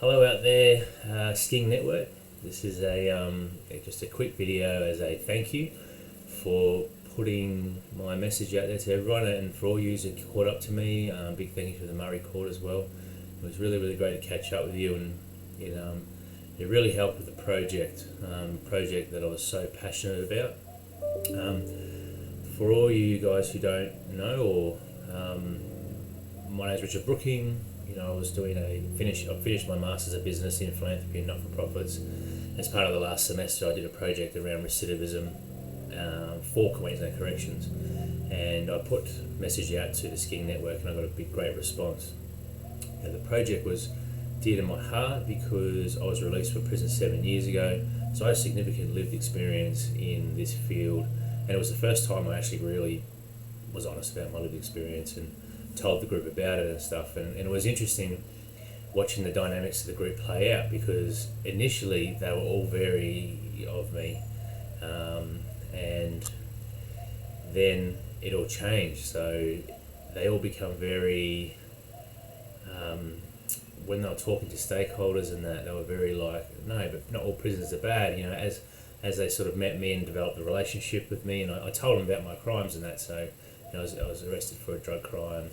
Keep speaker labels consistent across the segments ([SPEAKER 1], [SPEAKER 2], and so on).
[SPEAKER 1] Hello out there, SCING Network. This is just a quick video as a thank you for putting my message out there to everyone and for all you that caught up to me. Big thank you to the Murray Court as well. It was really great to catch up with you, and it really helped with the project that I was so passionate about. For all you guys who don't know, or my name is Richard Brooking. I was I finished my Masters of Business in Philanthropy and Not-for-Profits. As part of the last semester, I did a project around recidivism for Queensland Corrections, and I put a message out to the SCING network, and I got a great response. The project was dear to my heart because I was released from prison 7 years ago, so I have significant lived experience in this field, and it was the first time I actually really was honest about my lived experience and told the group about it and stuff, and it was interesting watching the dynamics of the group play out, because initially they were all very of me, and then it all changed. So they all become very when they were talking to stakeholders and that, they were very like, no, but not all prisoners are bad, as they sort of met me and developed a relationship with me, and I told them about my crimes and that. So I was arrested for a drug crime,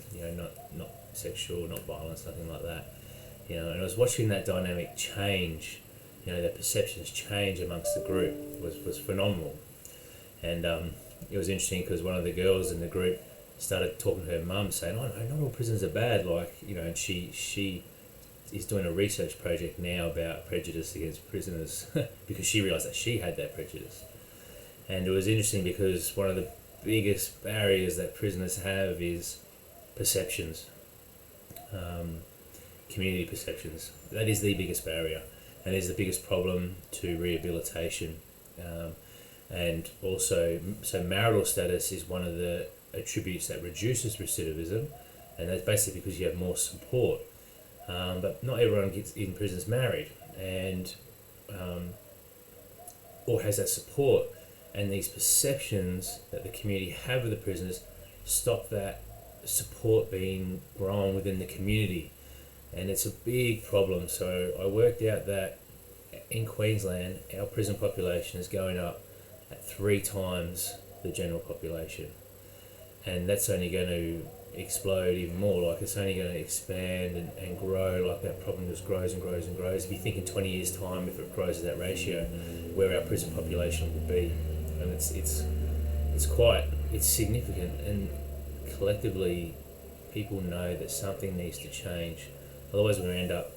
[SPEAKER 1] not sexual, not violence, nothing like that. And I was watching that dynamic change, the perceptions change amongst the group was phenomenal. And it was interesting because one of the girls in the group started talking to her mum, saying, "Oh no, not all prisons are bad." And she is doing a research project now about prejudice against prisoners because she realised that she had that prejudice. And it was interesting because one of the biggest barriers that prisoners have is perceptions, community perceptions. That is the biggest barrier, and is the biggest problem to rehabilitation. And also, so marital status is one of the attributes that reduces recidivism, and that's basically because you have more support. But not everyone gets in prisons married, and or has that support. And these perceptions that the community have of the prisoners stop that support being grown within the community. And it's a big problem. So I worked out that in Queensland, our prison population is going up at 3 times the general population. And that's only going to explode even more. Like, it's only going to expand and grow. Like, that problem just grows and grows and grows. If you think in 20 years' time, if it grows at that ratio, where our prison population will be. And it's significant, and collectively people know that something needs to change. Otherwise we're going to end up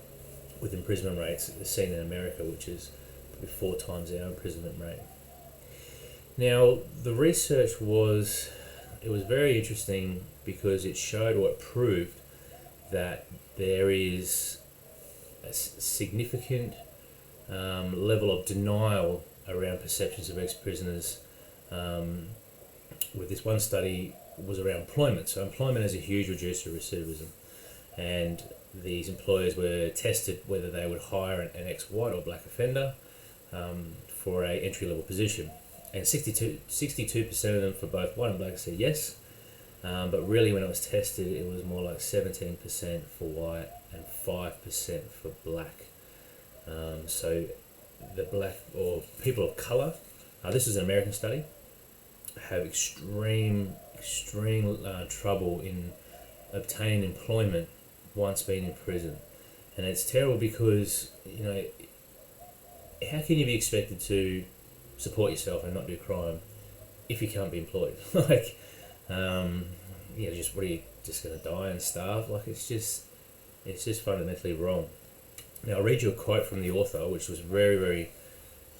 [SPEAKER 1] with imprisonment rates seen in America, which is probably 4 times our imprisonment rate. Now, the research was very interesting because it showed, or it proved, that there is a significant level of denial around perceptions of ex-prisoners. With this one study was around employment. So employment is a huge reducer of recidivism, and these employers were tested whether they would hire an ex-white or black offender for a entry-level position, and 62% of them for both white and black said yes, but really when it was tested it was more like 17% for white and 5% for black. So the black or people of colour, this is an American study, have extreme trouble in obtaining employment once being in prison. And it's terrible because, how can you be expected to support yourself and not do crime if you can't be employed? Like, what are you just going to die and starve? Like, it's just fundamentally wrong. Now, I'll read you a quote from the author, which was very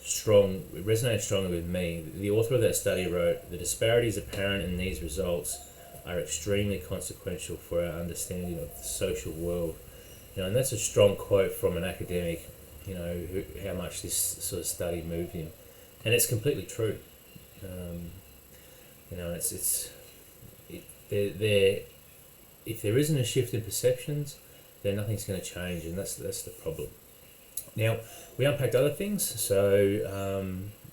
[SPEAKER 1] strong. It resonated strongly with me. The author of that study wrote, "The disparities apparent in these results are extremely consequential for our understanding of the social world." And that's a strong quote from an academic, how much this sort of study moved him. And it's completely true. If there isn't a shift in perceptions, then nothing's going to change, and that's the problem. Now, we unpacked other things. So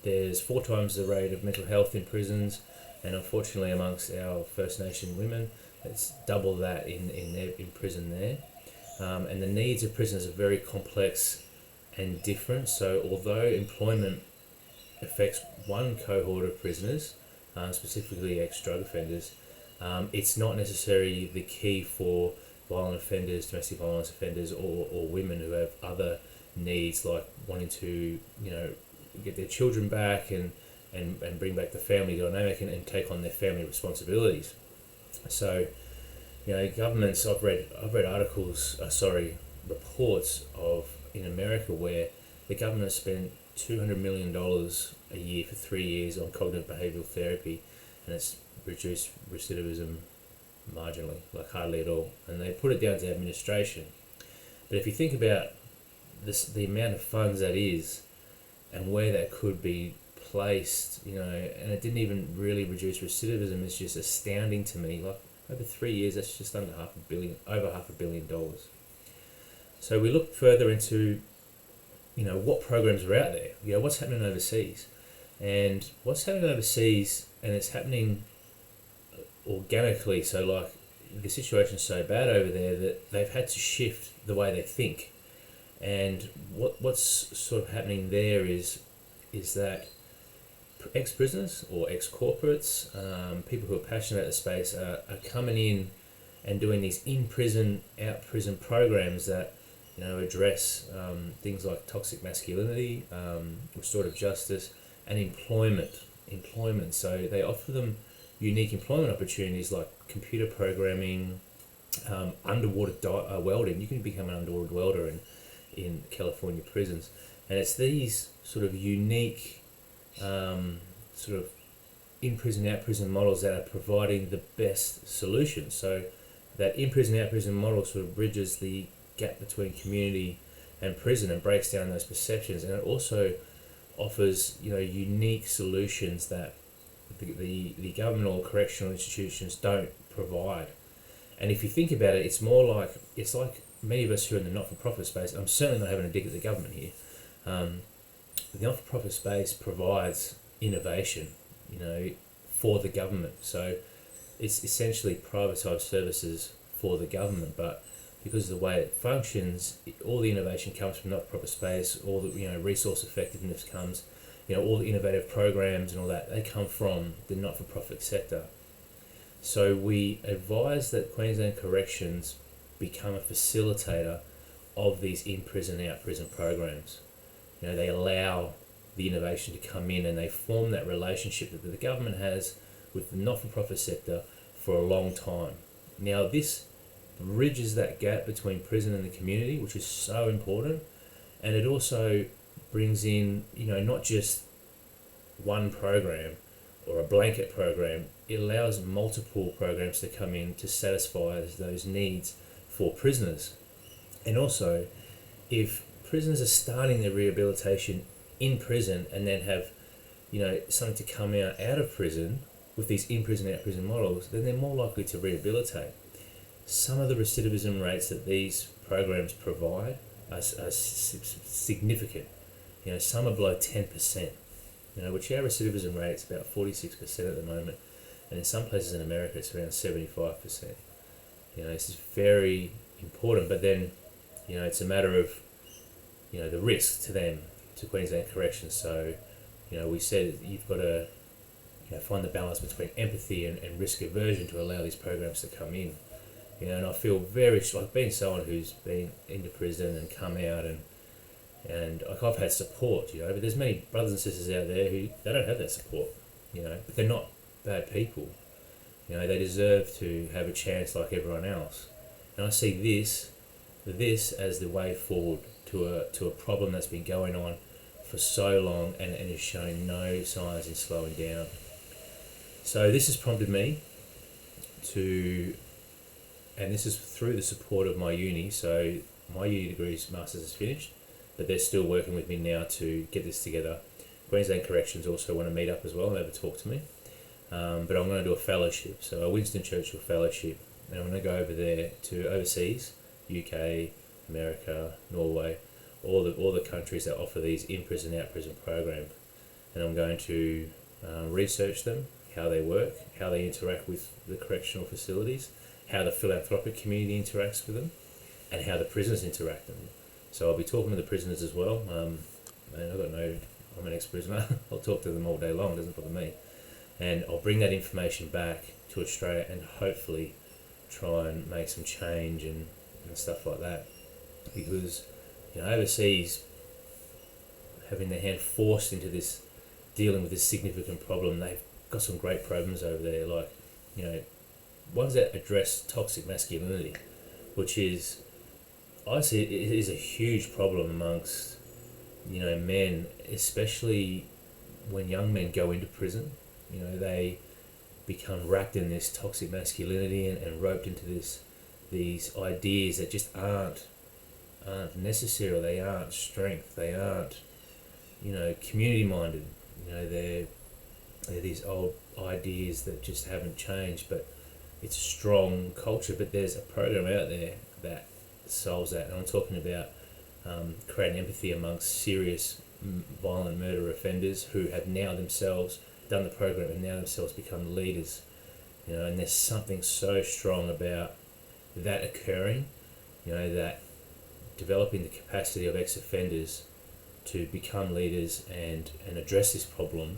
[SPEAKER 1] there's 4 times the rate of mental health in prisons, and unfortunately amongst our First Nation women, it's double that in prison there. and the needs of prisoners are very complex and different. So although employment affects one cohort of prisoners, specifically ex-drug offenders, it's not necessarily the key for violent offenders, domestic violence offenders, or women who have other needs, like wanting to, get their children back and bring back the family dynamic and take on their family responsibilities. So, governments, I've read articles, reports of in America where the government spent $200 million a year for 3 years on cognitive behavioural therapy, and it's reduced recidivism marginally, like hardly at all. And they put it down to administration. But if you think about this, the amount of funds that is, and where that could be placed, and it didn't even really reduce recidivism, is just astounding to me. Like over 3 years, that's just over $500 million. So we look further into, what programs are out there, what's happening overseas. And what's happening overseas, and it's happening organically, so like the situation's so bad over there that they've had to shift the way they think. And what's sort of happening there is that ex-prisoners or ex-corporates, people who are passionate about the space are coming in and doing these in-prison, out-prison programs that address things like toxic masculinity, restorative justice, and employment. So they offer them unique employment opportunities like computer programming, underwater welding. You can become an underwater welder in California prisons, and it's these sort of unique sort of in-prison, out-prison models that are providing the best solutions. So that in-prison, out-prison model sort of bridges the gap between community and prison and breaks down those perceptions, and it also offers unique solutions that the government or correctional institutions don't provide. And if you think about it, it's like many of us who are in the not-for-profit space. I'm certainly not having a dig at the government here. The not-for-profit space provides innovation, for the government. So it's essentially privatised services for the government, but because of the way it functions, all the innovation comes from not-for-profit space. All the resource effectiveness comes, all the innovative programs and all that, they come from the not-for-profit sector. So we advise that Queensland Corrections become a facilitator of these in-prison, out-prison programs. They allow the innovation to come in, and they form that relationship that the government has with the not-for-profit sector for a long time. Now this bridges that gap between prison and the community, which is so important, and it also brings in, not just one program or a blanket program. It allows multiple programs to come in to satisfy those needs for prisoners. And also, if prisoners are starting their rehabilitation in prison and then have, something to come out of prison with these in-prison, out-prison models, then they're more likely to rehabilitate. Some of the recidivism rates that these programs provide are significant. Some are below 10%. Which our recidivism rate is about 46% at the moment, and in some places in America it's around 75%. This is very important. But then, it's a matter of, the risk to them, to Queensland Corrections. So, we said you've got to, find the balance between empathy and risk aversion to allow these programs to come in. And I feel very, like being someone who's been into prison and come out and like I've had support, but there's many brothers and sisters out there who they don't have that support, but they're not bad people. They deserve to have a chance like everyone else. And I see this as the way forward to a problem that's been going on for so long and is showing no signs in slowing down. So this has prompted me to, and this is through the support of my uni. So my uni degree's master's is finished, but they're still working with me now to get this together. Queensland Corrections also want to meet up as well and have a talk to me. But I'm going to do a fellowship, so a Winston Churchill fellowship, and I'm going to go over there to overseas, UK, America, Norway, all the countries that offer these in-prison, out-prison programs, and I'm going to research them, how they work, how they interact with the correctional facilities, how the philanthropic community interacts with them, and how the prisoners interact with them. So I'll be talking to the prisoners as well. And I'm an ex-prisoner. I'll talk to them all day long, it doesn't bother me. And I'll bring that information back to Australia and hopefully try and make some change and stuff like that. Because, overseas, having their hand forced into this, dealing with this significant problem, they've got some great programs over there, like, ones that address toxic masculinity, which is, I see it is a huge problem amongst, men, especially when young men go into prison. They become wrapped in this toxic masculinity and roped into these ideas that just aren't necessary. They aren't strength. They aren't, community minded. They're these old ideas that just haven't changed. But it's a strong culture. But there's a program out there that solves that. And I'm talking about creating empathy amongst serious violent murder offenders who have now themselves done the program and now themselves become leaders. And there's something so strong about that occurring, that developing the capacity of ex-offenders to become leaders and address this problem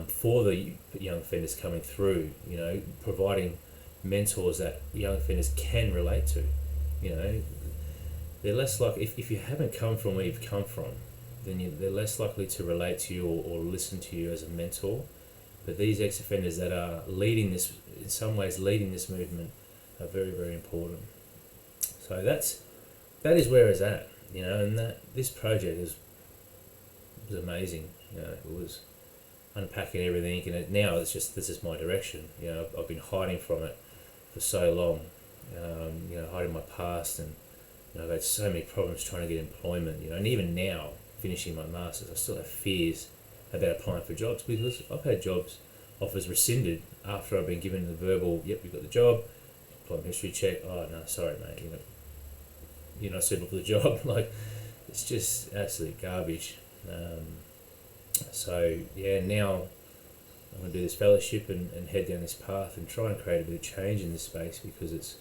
[SPEAKER 1] for the young offenders coming through, providing mentors that young offenders can relate to. They're less likely, if you haven't come from where you've come from, then they're less likely to relate to you or listen to you as a mentor. But these ex-offenders that are leading this, in some ways leading this movement, are very, very important. So that is where it's at, and this project was amazing. It was unpacking everything, and now this is my direction. I've been hiding from it for so long, hiding my past, and I've had so many problems trying to get employment, and even now, finishing my masters, I still have fears about applying for jobs because I've had jobs offers rescinded after I've been given the verbal, yep, you've got the job, employment history check, oh no, sorry mate, you're not suitable for the job. Like, it's just absolute garbage. So yeah, now I'm going to do this fellowship and head down this path and try and create a bit of change in this space because it's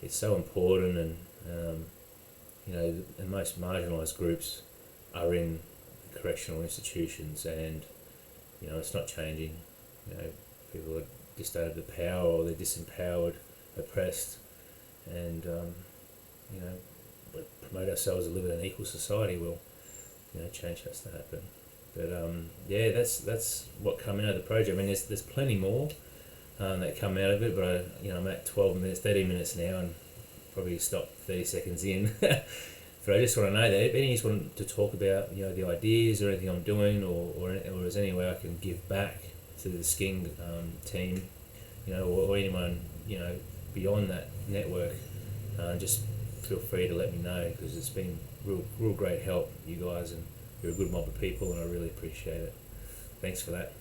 [SPEAKER 1] so important, and the most marginalised groups are in correctional institutions, and it's not changing. People are just out of the power, or they're disempowered, oppressed, and but promote ourselves to live in an equal society. Will change has to happen. But yeah, that's what come out of the project. I mean, there's plenty more that come out of it, but I'm at 13 minutes now, and probably stop 30 seconds in. But I just want to know that if any of you want to talk about the ideas or anything I'm doing, or is there any way I can give back to the SCING team, or anyone beyond that network, just feel free to let me know, because it's been real great help, you guys, and you're a good mob of people, and I really appreciate it. Thanks for that.